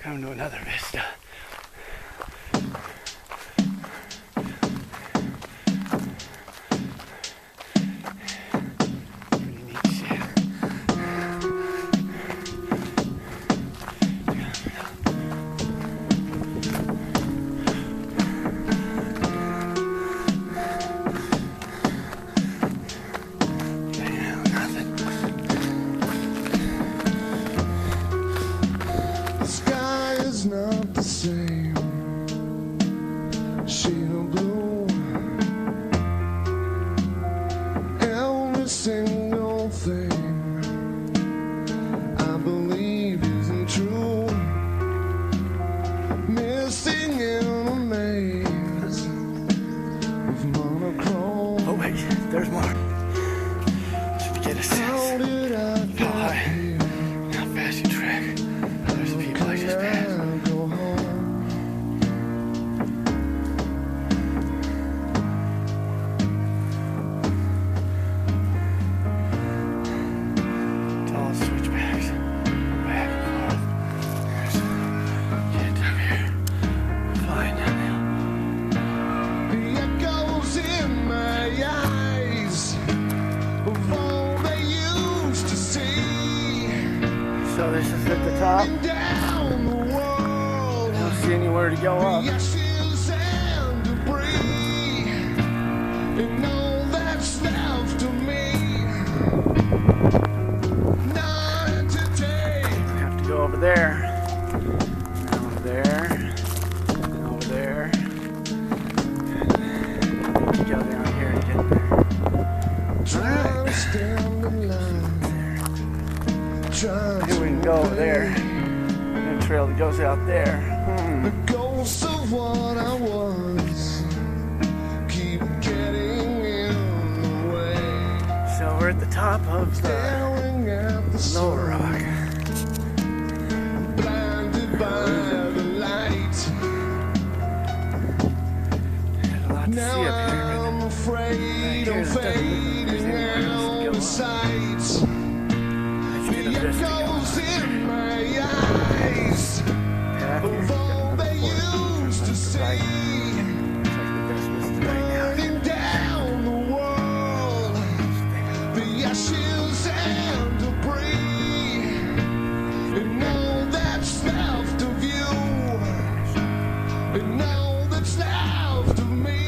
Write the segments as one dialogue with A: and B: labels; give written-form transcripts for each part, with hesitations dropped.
A: Come to another vista. Pretty neat shit. Damn, nothing.
B: The sky is not the same shade of blue. Every single thing I believe isn't true. Missing in a maze of monochrome.
A: Oh wait, there's more. Should we get a
B: How
A: sense
B: did I
A: of how high, how fast you trek? There's people I just passed.
B: go home?
A: It's all switchbacks. Back and forth. There's get up here. Fine now.
B: The echoes in my eyes of all they used to see.
A: So this is at the top.
B: Down the world,
A: I don't see anywhere to go up.
B: the ashes and debris, and all that's left of me. Not today.
A: Have to go over there. And over there. And over there. And need to go down here to get there.
B: Trying to stand in line. Trying
A: Maybe we can go over there. And a trail that goes out there.
B: the ghosts of what I was keep getting in the way.
A: So we're at the top of the
B: Staring at the
A: lower
B: sun,
A: rock.
B: blinded by the light.
A: There's a lot to
B: Now
A: see up here.
B: I'm afraid
A: Right
B: I'm
A: here, there's
B: fading
A: definitely
B: out
A: go
B: of
A: on.
B: sight.
A: Let's get a
B: The
A: vista
B: echoes
A: going.
B: in my eyes
A: Path here.
B: of all they used to see.
A: Right. Looks like the best vista right now.
B: Burning down the world, the ashes and debris, and all that's left of you, and all that's left of me.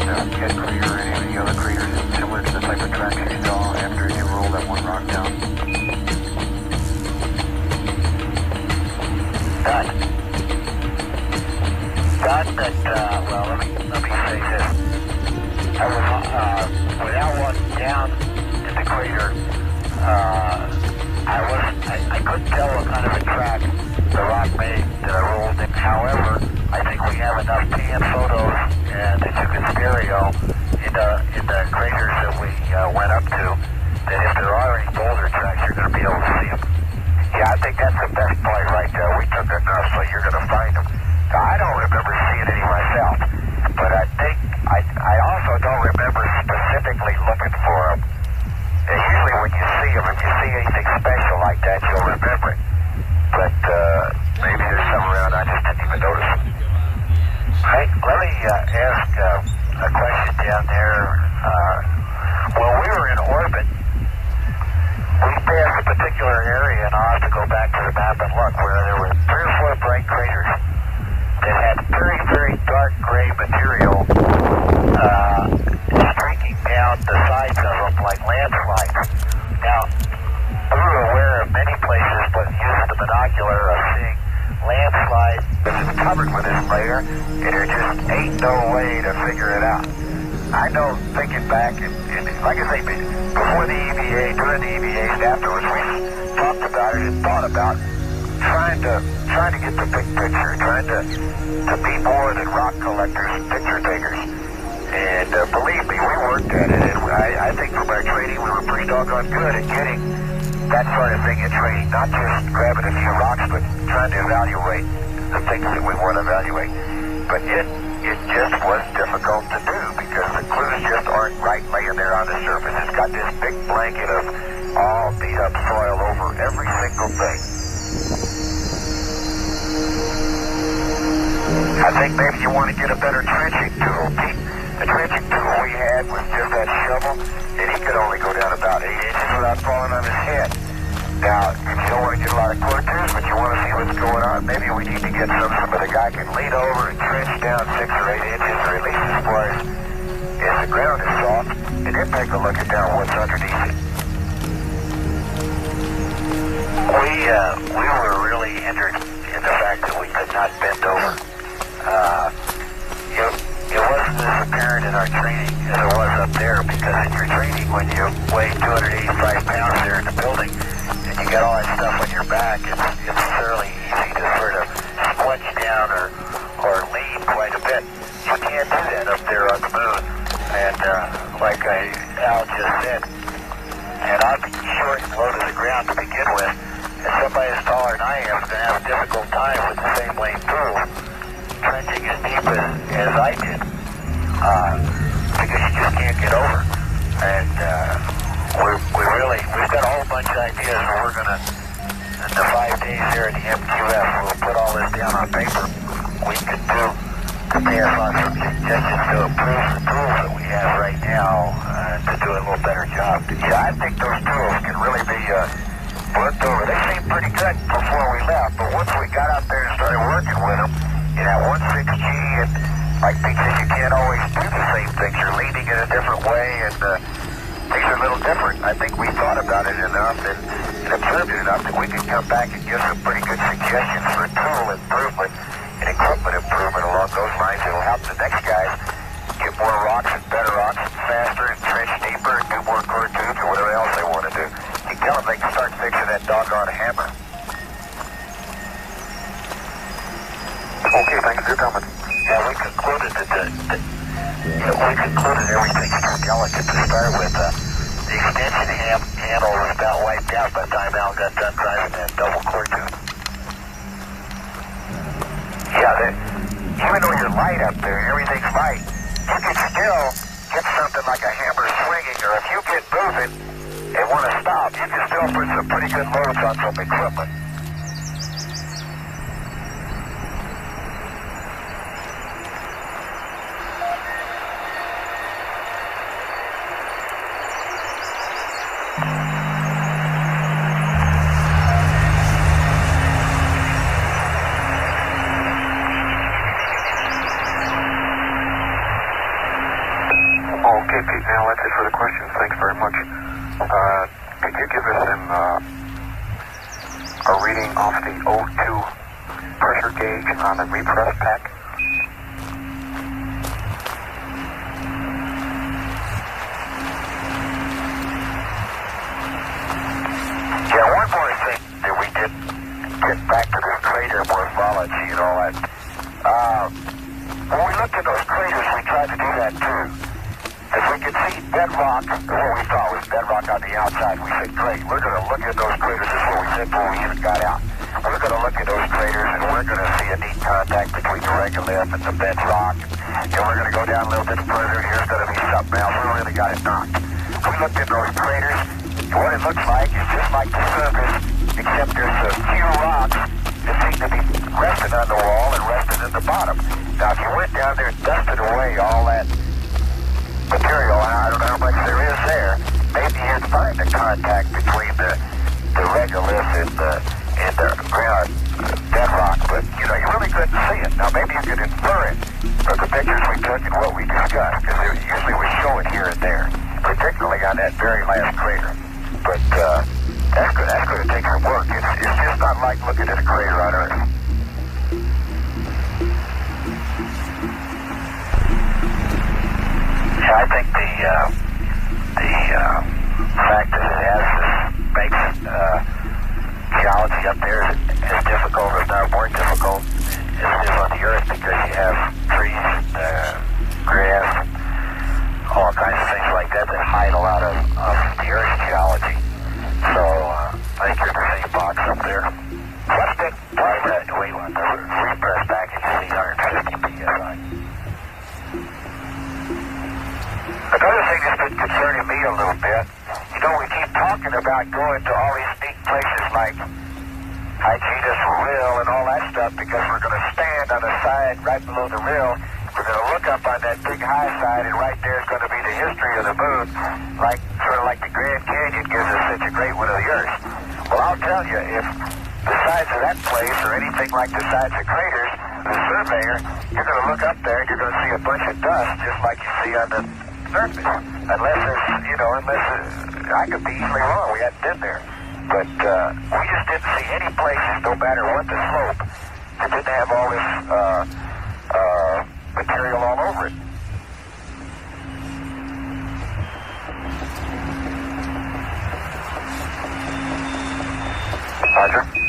C: that head crater or any of the other craters similar to the type of tracks you saw after you rolled that one rock down?
D: Thought that, well, let me say this. I was, without walking down in the crater, I couldn't tell what kind of a track the rock made that I rolled in. However, I think we have enough pan photos and that you can stereo in the craters that we went up to, that if there are any boulder tracks, you're going to be able to see them. Yeah, I think that's the best part right there. We took enough, so you're going to find them. I don't remember seeing any myself, but I also don't remember specifically looking for them. And usually when you see them, if you see anything special like that, you'll remember it. But maybe there's some around I just didn't even notice them. Hey, let me ask a question down there. When we were in orbit, we passed a particular area, and I'll have to go back to the map and look, where there were 3 or 4 bright craters that had very, very dark gray material streaking down the sides of them like landslides. Now, we were aware of many places, but using the binocular of seeing landslides that is covered with this layer, and there just ain't no way to figure it out. I know, thinking back, and like I say, before the EVA, during the EVAs, afterwards, we talked about it and thought about trying to get the big picture, trying to be more than rock collectors, picture takers. And believe me, we worked at it, and I think from our training, we were pretty doggone good at getting that sort of thing in training, not just grabbing a few rocks, but trying to evaluate the things that we want to evaluate. But it just was difficult to do because the clues just aren't right laying there on the surface. It's got this big blanket of all beat up soil over every single thing. I think maybe you want to get a better trenching tool. The trenching tool we had was just that shovel, and he could only go down about 8 inches without falling on his head. Now, if you don't want to get a lot of quarters, but you want to see what's going on, maybe we need to get some where the guy can lean over and trench down 6 or 8 inches, or at least as far as the ground is soft, and then take a look at down what's underneath it. We were really injured in the fact that we could not bend over. It wasn't as apparent in our training as it was up there, because in your training, when you weigh 285 pounds there in the building, and you got all that stuff on your back, it's fairly easy to sort of squinch down or lean quite a bit. You can't do that up there on the moon. And like Al just said, and I'll be short and low to the ground to begin with, and somebody as taller than I am is going to have a difficult time with the same length tool trenching as deep as I did, because you just can't get over. And we've got a whole bunch of ideas where we're going to, in the 5 days here at the MQF, we'll put all this down on paper. We could do to pass on some suggestions to improve the tools that we have right now to do a little better job. Yeah, I think those tools can really be worked over. They seemed pretty good before we left, but once we got out there and started working with them, you know, 16G, and like Pete says, you can't always do the same things. You're leaning in a different way, and things are a little different. I think we thought about it enough and observed it enough that we could come back and give some pretty good suggestions for tool improvement and equipment improvement along those lines. It'll help the next guys get more rocks and better rocks and faster and trench deeper and do more core tubes or whatever else they want to do. You tell them they can start fixing that doggone hammer.
C: Okay, thanks for your comment.
D: Yeah, we concluded that everything's too delicate to start with. The extension handle was about wiped out by the time Al got done driving that double core tube. Yeah, even though you're light up there, everything's light, you can still get something like a hammer swinging, or if you get moving and want to stop, you can still put some pretty good loads on some equipment.
C: Okay, Pete, now that's it for the questions. Thanks very much. Could you give us a reading off the O2 pressure gauge on the repress pack?
D: Yeah, one more thing that we did get back to this crater morphology and all that. When we looked at those craters, we tried to do that too. As we could see bedrock, or what we thought was bedrock on the outside, we said, great, we're going to look at those craters. This is what we said before we even got out. We're going to look at those craters, and we're going to see a neat contact between the regolith and the bedrock. And we're going to go down a little bit further, and here's going to be something else. We really got it knocked. We looked at those craters, and what it looks like is just like the surface, except there's a few rocks that seem to be resting on the wall and resting in the bottom. Now, if you went down there and dusted away all that material, I don't know how much there is there, maybe you'd find a contact between the regolith and the ground bedrock, but you know, you really couldn't see it. Now, maybe you could infer it from the pictures we took and what we discussed, because it usually would show it here and there, particularly on that very last crater. But that's going to take some work. It's just not like looking at a crater on Earth. Yeah, I think the fact that it has this makes geology up there as difficult, if not more difficult, as it is on the Earth, because you have trees, grass, all kinds of things like that that hide a lot of the Earth's geology. So I think you're in the same box up there. What's been part of that weight on the repress package is 850 psi. Another thing that's been concerning me a little bit, you know, we keep talking about going to all these neat places like Hygienus Rill and all that stuff because we're going to stand on the side right below the rill. We're going to look up on that big high side, and right there is going to be the history of the moon, like sort of like the Grand Canyon gives us such a great one of the Earth. Well, I'll tell you, if the sides of that place are anything like the sides of craters, the surveyor, you're going to look up there and you're going to see a bunch of dust just like you see on the surface. Unless there's, you know, I could be easily wrong. We hadn't been there. But we just didn't see any places, no matter what the slope, that didn't have all this material all over it. Roger.